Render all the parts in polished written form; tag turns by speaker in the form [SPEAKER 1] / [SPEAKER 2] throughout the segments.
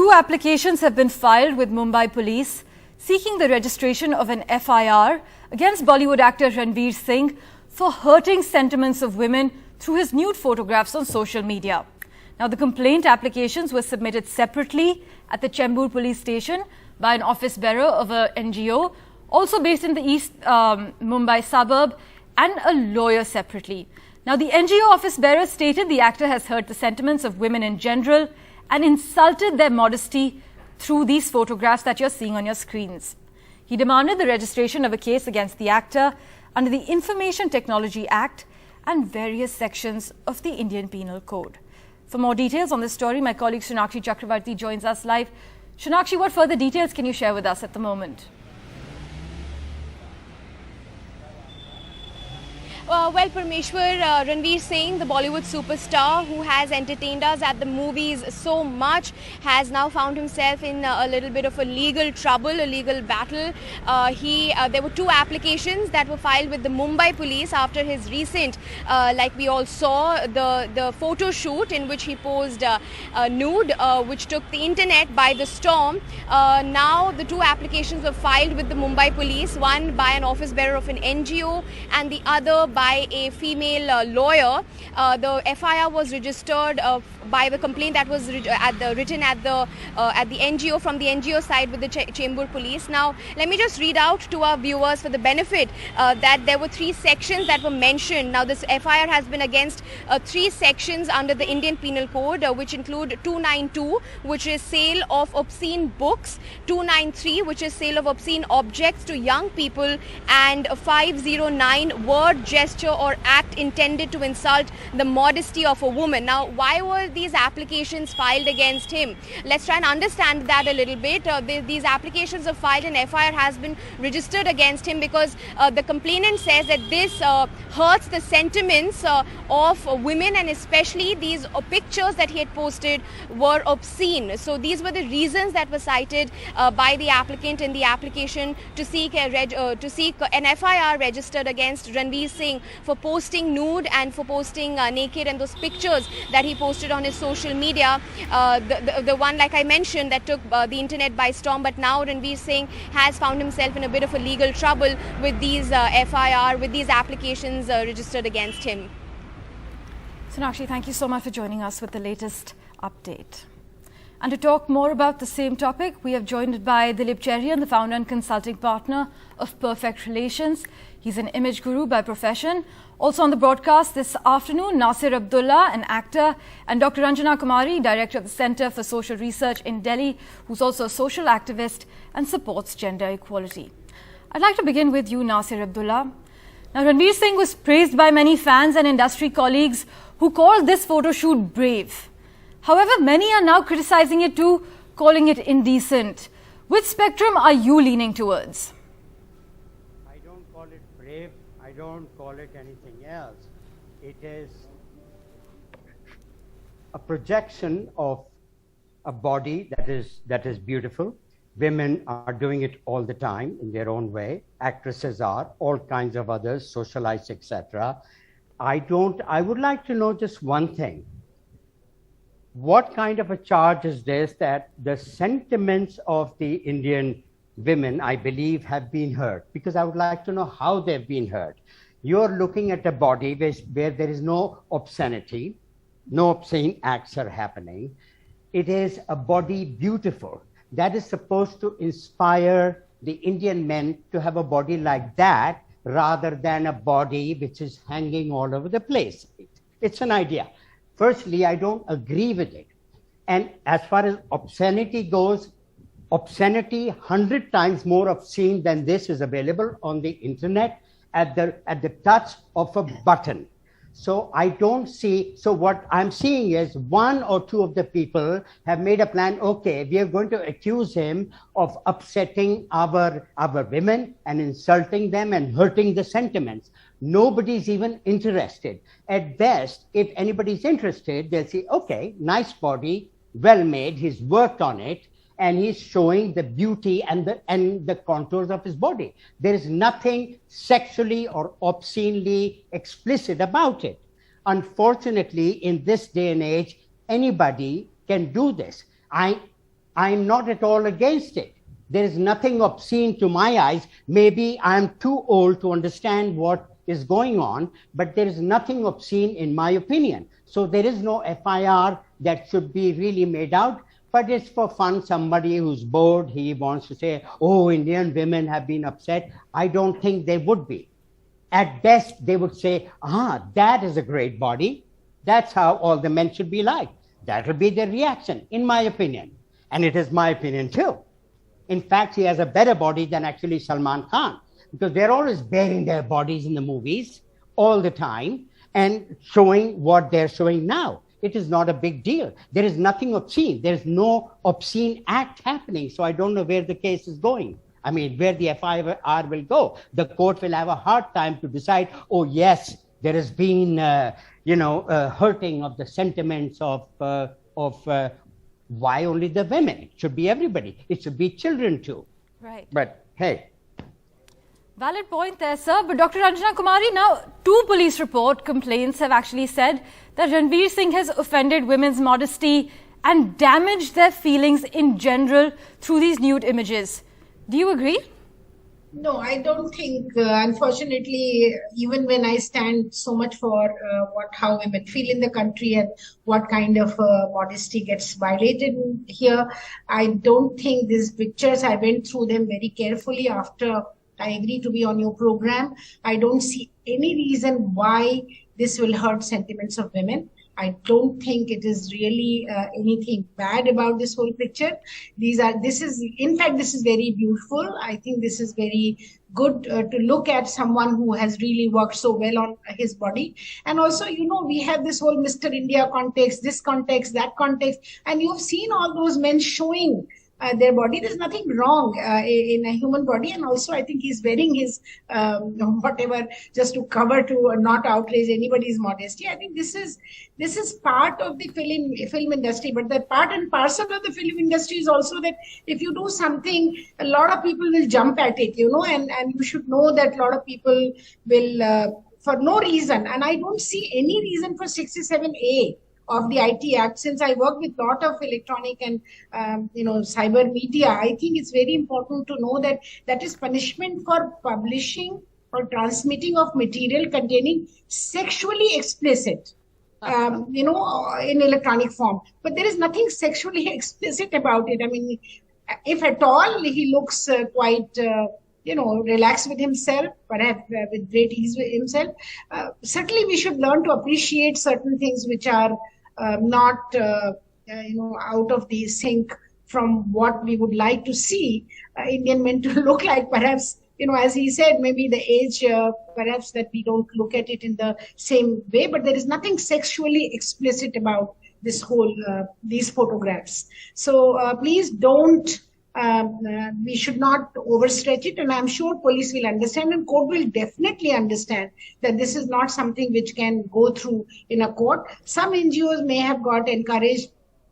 [SPEAKER 1] Two applications have been filed with Mumbai police seeking the registration of an FIR against Bollywood actor Ranveer Singh for hurting sentiments of women through his nude photographs on social media. Now, the complaint applications were submitted separately at the Chembur police station by an office bearer of a NGO, also based in the East Mumbai suburb, and a lawyer separately. Now, the NGO office bearer stated the actor has hurt the sentiments of women in general and insulted their modesty through these photographs that you're seeing on your screens. He demanded the registration of a case against the actor under the Information Technology Act and various sections of the Indian Penal Code. For more details on this story, my colleague Sonakshi Chakravarti joins us live. Sonakshi, what further details can you share with us at the moment?
[SPEAKER 2] Well, Parmeshwar, Ranveer Singh, the Bollywood superstar who has entertained us at the movies so much, has now found himself in a little bit of a legal trouble, a legal battle. There were two applications that were filed with the Mumbai police after his recent, like we all saw, the photo shoot in which he posed nude, which took the internet by the storm. Now the two applications were filed with the Mumbai police, one by an office bearer of an NGO and the other by a female lawyer. The FIR was registered by the complaint that was written at the NGO, from the NGO side, with the Chembur police. Now, let me just read out to our viewers for the benefit that there were three sections that were mentioned. Now, this FIR has been against three sections under the Indian Penal Code, which include 292, which is sale of obscene books, 293, which is sale of obscene objects to young people, and 509, word, gesture or act intended to insult the modesty of a woman. Now, why were these applications filed against him? Let's try and understand that a little bit. These applications are filed and FIR has been registered against him because the complainant says that this hurts the sentiments of women, and especially these pictures that he had posted were obscene. So these were the reasons that were cited by the applicant in the application to seek an FIR registered against Ranveer Singh for posting nude and for posting naked, and those pictures that he posted on his social media. The one, like I mentioned, that took the internet by storm. But now Ranveer Singh has found himself in a bit of a legal trouble with these FIR, with these applications registered against him.
[SPEAKER 1] Sonakshi, thank you so much for joining us with the latest update. And to talk more about the same topic, we have joined by Dilip Cherian, the founder and consulting partner of Perfect Relations. He's an image guru by profession. Also on the broadcast this afternoon, Nasir Abdullah, an actor, and Dr. Ranjana Kumari, director of the Center for Social Research in Delhi, who's also a social activist and supports gender equality. I'd like to begin with you, Nasir Abdullah. Now, Ranveer Singh was praised by many fans and industry colleagues who called this photo shoot brave. However, many are now criticizing it too, calling it indecent. Which spectrum are you leaning towards?
[SPEAKER 3] I don't call it brave. I don't call it anything else. It is a projection of a body that is beautiful. Women are doing it all the time in their own way. Actresses are, all kinds of others, socialites, etc. I would like to know just one thing. What kind of a charge is this that the sentiments of the Indian women, I believe, have been hurt? Because I would like to know how they've been hurt. You're looking at a body where there is no obscenity, no obscene acts are happening. It is a body beautiful. That is supposed to inspire the Indian men to have a body like that rather than a body which is hanging all over the place. It's an idea. Firstly, I don't agree with it. And as far as obscenity goes, obscenity 100 times more obscene than this is available on the internet at the touch of a button. So I don't see, so what I'm seeing is one or two of the people have made a plan, okay, we are going to accuse him of upsetting our women and insulting them and hurting the sentiments. Nobody's even interested. At best, if anybody's interested, they'll say, okay, nice body, well made, he's worked on it, and he's showing the beauty and the contours of his body. There is nothing sexually or obscenely explicit about it. Unfortunately, in this day and age, anybody can do this. I'm not at all against it. There is nothing obscene to my eyes. Maybe I'm too old to understand what is going on, but there is nothing obscene in my opinion. So there is no FIR that should be really made out, but it's for fun. Somebody who's bored, he wants to say, oh, Indian women have been upset. I don't think they would be. At best, they would say, that is a great body. That's how all the men should be like. That will be their reaction, in my opinion. And it is my opinion too. In fact, he has a better body than actually Salman Khan, because they're always baring their bodies in the movies all the time and showing what they're showing now. It is not a big deal. There is nothing obscene. There's no obscene act happening. So I don't know where the case is going. I mean, where the FIR will go. The court will have a hard time to decide, oh, yes, there has been, hurting of the sentiments of why only the women? It should be everybody. It should be children too.
[SPEAKER 1] Right.
[SPEAKER 3] But hey.
[SPEAKER 1] Valid point there, sir. But Dr. Ranjana Kumari, now 2 police report complaints have actually said that Ranveer Singh has offended women's modesty and damaged their feelings in general through these nude images. Do you agree?
[SPEAKER 4] No, I don't think, unfortunately, even when I stand so much for how women feel in the country and what kind of modesty gets violated here, I don't think these pictures, I went through them very carefully after I agreed to be on your program. I don't see any reason why this will hurt sentiments of women. I don't think it is really anything bad about this whole picture. This is very beautiful. I think this is very good to look at someone who has really worked so well on his body. And also, we have this whole Mr. India context, this context, that context, and you've seen all those men showing their body. There's nothing wrong in a human body, and also I think he's wearing his whatever just to cover to not outrage anybody's modesty. I think this is part of the film industry, but that part and parcel of the film industry is also that if you do something, a lot of people will jump at it, and you should know that a lot of people will for no reason, and I don't see any reason for 67A of the IT Act. Since I work with a lot of electronic and cyber media, I think it's very important to know that is punishment for publishing or transmitting of material containing sexually explicit, in electronic form. But there is nothing sexually explicit about it. I mean, if at all, he looks quite relaxed with himself, perhaps with great ease with himself. Certainly, we should learn to appreciate certain things which are not, out of the sync from what we would like to see Indian men to look like. Perhaps, as he said, maybe the age, perhaps that we don't look at it in the same way, but there is nothing sexually explicit about this whole, these photographs. So please don't, we should not overstretch it, and I'm sure police will understand and court will definitely understand that this is not something which can go through in a court. Some NGOs may have got encouraged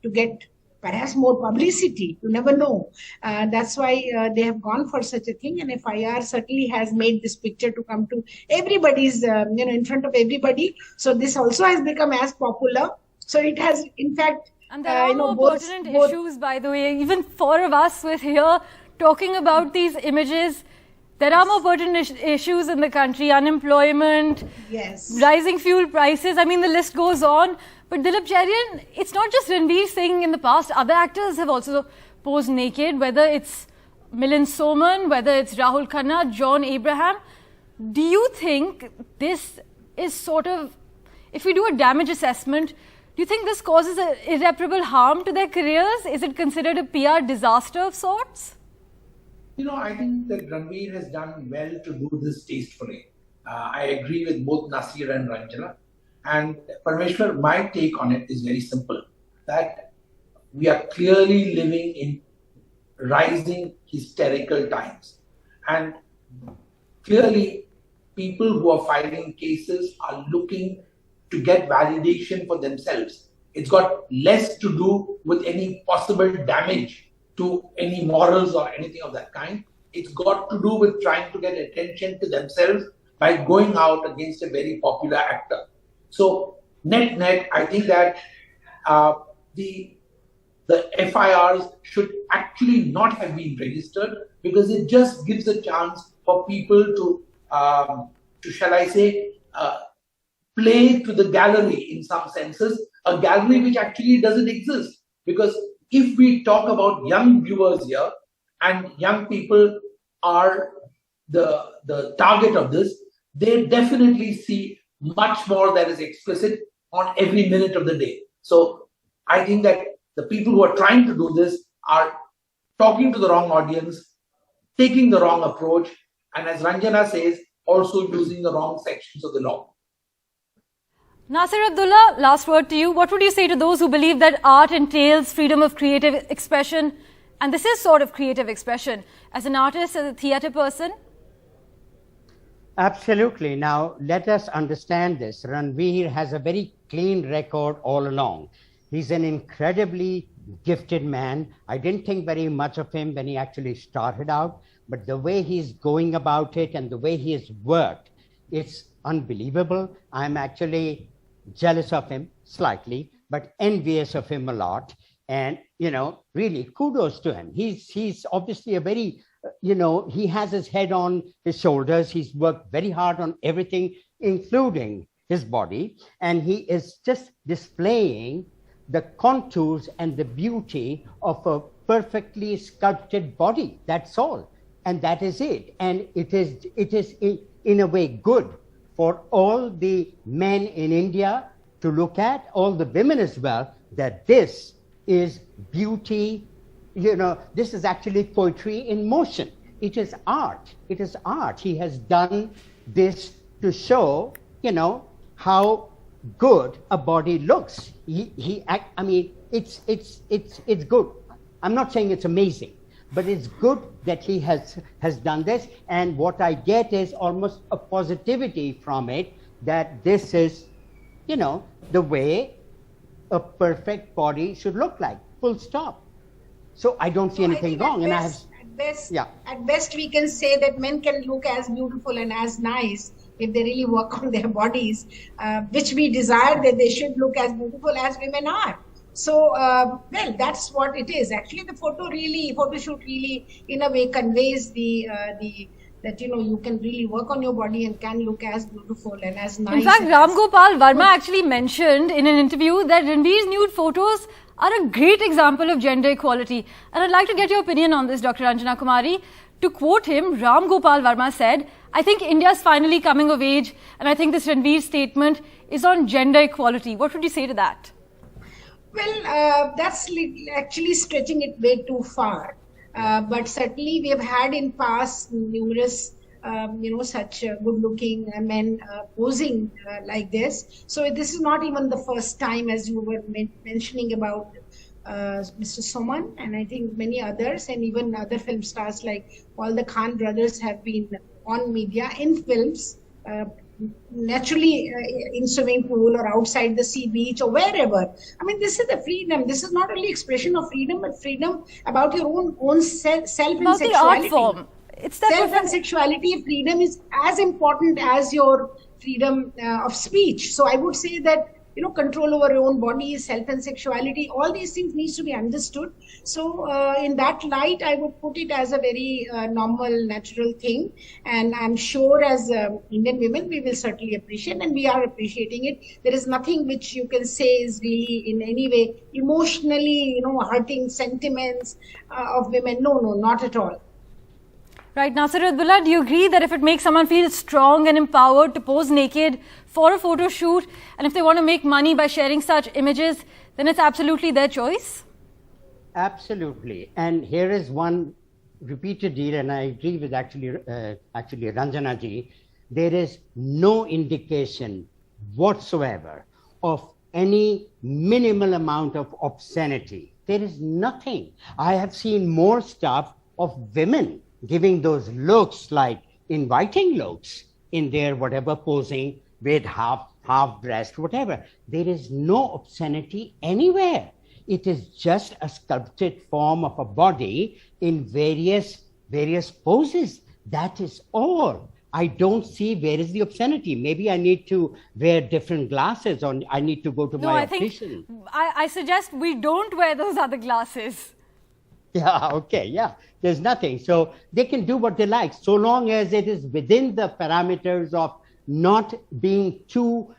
[SPEAKER 4] to get perhaps more publicity. You never know. That's why they have gone for such a thing, and FIR certainly has made this picture to come to everybody's, in front of everybody. So this also has become as popular. So it has, in fact,
[SPEAKER 1] and there are more pertinent issues, by the way. Even 4 of us were here talking about these images. There are more pertinent issues in the country: unemployment,
[SPEAKER 4] yes,
[SPEAKER 1] rising fuel prices. I mean, the list goes on. But Dilip Cherian, it's not just Ranveer Singh in the past. Other actors have also posed naked, whether it's Milind Soman, whether it's Rahul Khanna, John Abraham. Do you think this is sort of, if we do a damage assessment, do you think this causes irreparable harm to their careers? Is it considered a PR disaster of sorts?
[SPEAKER 5] I think that Ranveer has done well to do this tastefully. I agree with both Nasir and Ranjana. And Parmeshwar, my take on it is very simple, that we are clearly living in rising hysterical times. And clearly, people who are filing cases are looking to get validation for themselves. It's got less to do with any possible damage to any morals or anything of that kind. It's got to do with trying to get attention to themselves by going out against a very popular actor. So net, I think that the the FIRs should actually not have been registered, because it just gives a chance for people to shall I say, play to the gallery in some senses, a gallery which actually doesn't exist. Because if we talk about young viewers here, and young people are the target of this, they definitely see much more that is explicit on every minute of the day. So I think that the people who are trying to do this are talking to the wrong audience, taking the wrong approach, and as Ranjana says, also using the wrong sections of the law.
[SPEAKER 1] Nasir Abdullah, last word to you. What would you say to those who believe that art entails freedom of creative expression? And this is sort of creative expression. As an artist, as a theatre person?
[SPEAKER 3] Absolutely. Now, let us understand this. Ranveer has a very clean record all along. He's an incredibly gifted man. I didn't think very much of him when he actually started out, but the way he's going about it and the way he has worked, it's unbelievable. I'm actually jealous of him slightly, but envious of him a lot. And, you know, really kudos to him. He's obviously a very, he has his head on his shoulders. He's worked very hard on everything, including his body. And he is just displaying the contours and the beauty of a perfectly sculpted body. That's all. And that is it. And it is in a way good for all the men in India to look at, all the women as well, that this is beauty. This is actually poetry in motion. It is art. It is art. He has done this to show, how good a body looks. It's good. I'm not saying it's amazing, but it's good that he has done this. And what I get is almost a positivity from it, that this is, the way a perfect body should look like, full stop. So I don't see anything wrong.
[SPEAKER 4] At best, we can say that men can look as beautiful and as nice if they really work on their bodies, which we desire that they should look as beautiful as women are. So, that's what it is. Actually, the photo shoot really, in a way, conveys that you can really work on your body and can look as beautiful and as nice.
[SPEAKER 1] In fact, Ram Gopal Verma actually mentioned in an interview that Ranveer's nude photos are a great example of gender equality. And I'd like to get your opinion on this, Dr. Anjana Kumari. To quote him, Ram Gopal Verma said, "I think India's finally coming of age, and I think this Ranveer statement is on gender equality." What would you say to that?
[SPEAKER 4] Well, that's actually stretching it way too far. But certainly we have had in past numerous, such good-looking men posing like this. So this is not even the first time, as you were mentioning about Mr. Soman, and I think many others, and even other film stars like all the Khan brothers have been on media in films, naturally in swimming pool or outside the sea beach or wherever. I mean, this is the freedom. This is not only expression of freedom, but freedom about your own self and
[SPEAKER 1] about
[SPEAKER 4] sexuality.
[SPEAKER 1] The art form. It's that
[SPEAKER 4] self and sexuality. Freedom is as important as your freedom of speech. So I would say that control over your own body, self and sexuality, all these things needs to be understood. So in that light, I would put it as a very normal, natural thing. And I'm sure as Indian women, we will certainly appreciate, and we are appreciating it. There is nothing which you can say is really in any way emotionally, hurting sentiments of women. No, not at all.
[SPEAKER 1] Right. Nasir Abdullah, do you agree that if it makes someone feel strong and empowered to pose naked for a photo shoot, and if they want to make money by sharing such images, then it's absolutely their choice?
[SPEAKER 3] Absolutely. And here is one repeated deal, and I agree with actually Ranjana ji. There is no indication whatsoever of any minimal amount of obscenity. There is nothing. I have seen more stuff of women giving those looks, like inviting looks in their whatever posing with half breast, whatever. There is no obscenity anywhere. It is just a sculpted form of a body in various poses. That is all. I don't see where is the obscenity. Maybe I need to wear different glasses, or I need to go to my optician.
[SPEAKER 1] I suggest we don't wear those other glasses.
[SPEAKER 3] Yeah, okay, yeah. There's nothing. So they can do what they like, so long as it is within the parameters of not being too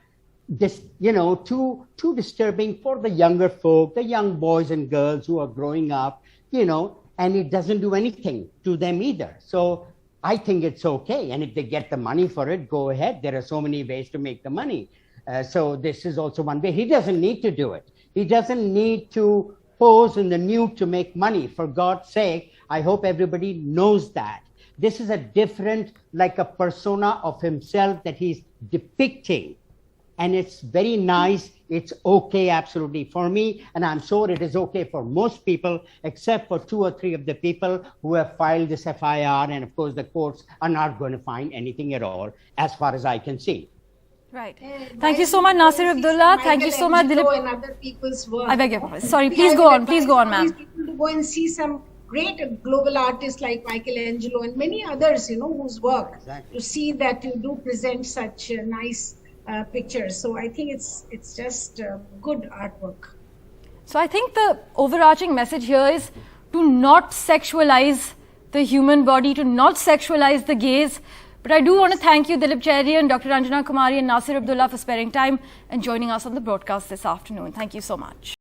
[SPEAKER 3] disturbing for the younger folk, the young boys and girls who are growing up, and it doesn't do anything to them either. So I think it's okay. And if they get the money for it, go ahead. There are so many ways to make the money. So this is also one way. He doesn't need to do it. He doesn't need to pose in the nude to make money. For God's sake, I hope everybody knows that. This is a different, like a persona of himself that he's depicting. And it's very nice. It's okay, absolutely, for me. And I'm sure it is okay for most people, except for 2 or 3 of the people who have filed this FIR. And of course, the courts are not going to find anything at all, as far as I can see.
[SPEAKER 1] Right. Thank you so much, Nasir Abdullah. Thank you so much, Dilip.
[SPEAKER 4] And other people's work.
[SPEAKER 1] I beg your pardon. Sorry, please go on. Please go on, ma'am.
[SPEAKER 4] People to go and see some great global artists like Michelangelo and many others, whose work, to see that you do present such nice pictures. So I think it's just good artwork.
[SPEAKER 1] So I think the overarching message here is to not sexualize the human body, to not sexualize the gaze. But I do want to thank you, Dilip Cherian, Dr. Anjana Kumari and Nasir Abdullah for sparing time and joining us on the broadcast this afternoon. Thank you so much.